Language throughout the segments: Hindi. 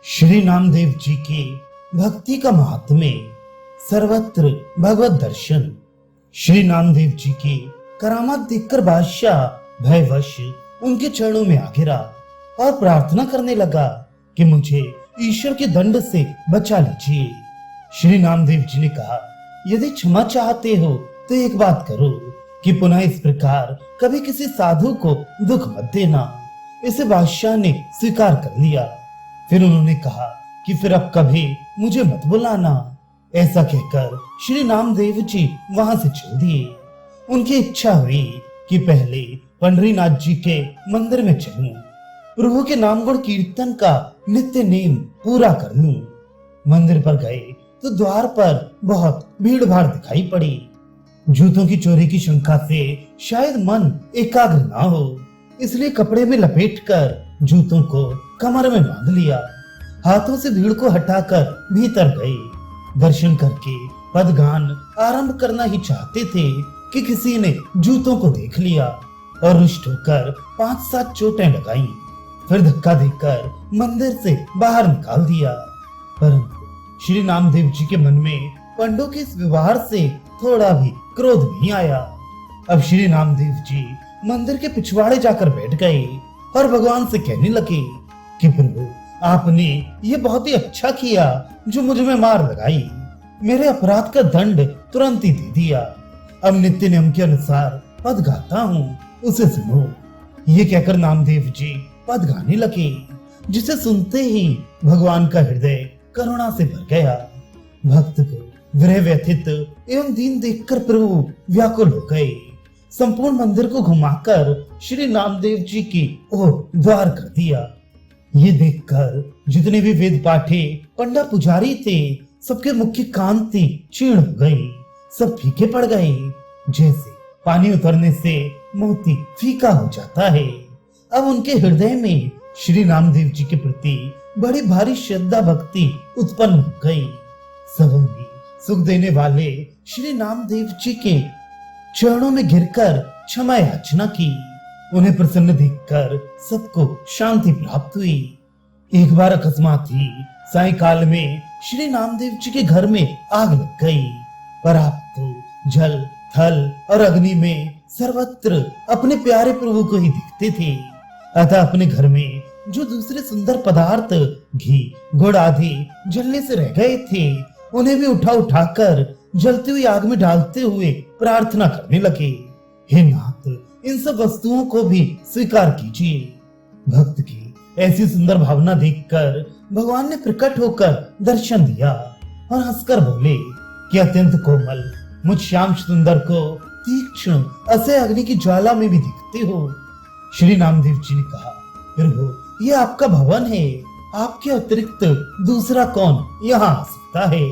श्री नामदेव जी की भक्ति का महात्म्य, सर्वत्र भगवत दर्शन। श्री नामदेव जी की करामात देखकर बादशाह भयवश उनके चरणों में आ गिरा और प्रार्थना करने लगा कि मुझे ईश्वर के दंड से बचा लीजिए। श्री नामदेव जी ने कहा, यदि क्षमा चाहते हो तो एक बात करो कि पुनः इस प्रकार कभी किसी साधु को दुख मत देना। इसे बादशाह ने स्वीकार कर लिया। फिर उन्होंने कहा कि फिर अब कभी मुझे मत बुलाना। ऐसा कहकर श्री नामदेव जी वहां से चल दिए। उनकी इच्छा हुई कि पहले पंडरीनाथ जी के मंदिर में चलूं, प्रभु के नाम गुण कीर्तन का नित्य नेम पूरा कर लूं। मंदिर पर गए तो द्वार पर बहुत भीड़ भाड़ दिखाई पड़ी। जूतों की चोरी की शंका से शायद मन एकाग्र ना हो, इसलिए कपड़े में लपेटकर जूतों को कमर में बांध लिया। हाथों से भीड़ को हटाकर भीतर गए। दर्शन करके पदगान आरंभ करना ही चाहते थे कि किसी ने जूतों को देख लिया और रुष्ट होकर 5-7 चोटें लगाई। फिर धक्का देकर मंदिर से बाहर निकाल दिया। परंतु श्री नामदेव जी के मन में पंडों के इस व्यवहार से थोड़ा भी क्रोध नहीं आया। अब श्री नामदेव जी मंदिर के पिछवाड़े जाकर बैठ गए और भगवान से कहने लगे कि प्रभु, आपने ये बहुत ही अच्छा किया जो मुझ में मार लगाई। मेरे अपराध का दंड तुरंत ही दे दिया। अब नित्य नियम के अनुसार पद गाता हूँ, उसे सुनो। ये कहकर नामदेव जी पद गाने लगे, जिसे सुनते ही भगवान का हृदय करुणा से भर गया। भक्त को विरह व्यथित एवं दीन देखकर प्रभु व्याकुल हो गए। संपूर्ण मंदिर को घुमाकर श्री नामदेव जी की ओर द्वार कर दिया। ये देखकर जितने भी वेद पाठे पंडा पुजारी थे, सबके मुख की कांति क्षीण हो गई। सब फीके पड़ गए, जैसे पानी उतरने से मोती फीका हो जाता है। अब उनके हृदय में श्री नामदेव जी के प्रति बड़ी भारी श्रद्धा भक्ति उत्पन्न हो गई। सबों सुख देने वाले श्री नामदेव जी के चरणों में गिरकर क्षमा याचना की। उन्हें प्रसन्न देखकर सबको शांति प्राप्त हुई। एक बार अकस्मात ही सायंकाल में श्री नामदेव जी के घर में आग लग गई। पर आप तो जल, थल और अग्नि में सर्वत्र अपने प्यारे प्रभु को ही दिखते थे। अतः अपने घर में जो दूसरे सुंदर पदार्थ घी, गुड़ आदि जलने से रह गए थे, उन्हें भी उठाकर जलती हुई आग में डालते हुए प्रार्थना करने लगे, हे नाथ, इन सब वस्तुओं को भी स्वीकार कीजिए। भक्त की ऐसी सुंदर भावना देखकर भगवान ने प्रकट होकर दर्शन दिया और हंसकर बोले कि अत्यंत कोमल मुझ श्याम सुंदर को तीक्ष्ण असह्य अग्नि की ज्वाला में भी दिखते हो। श्री नामदेव जी ने कहा, प्रभु, ये आपका भवन है, आपके अतिरिक्त दूसरा कौन यहाँ आ सकता है।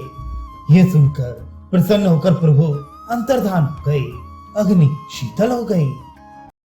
ये सुनकर प्रसन्न होकर प्रभु अंतर्धान हो गए। अग्नि शीतल हो गई।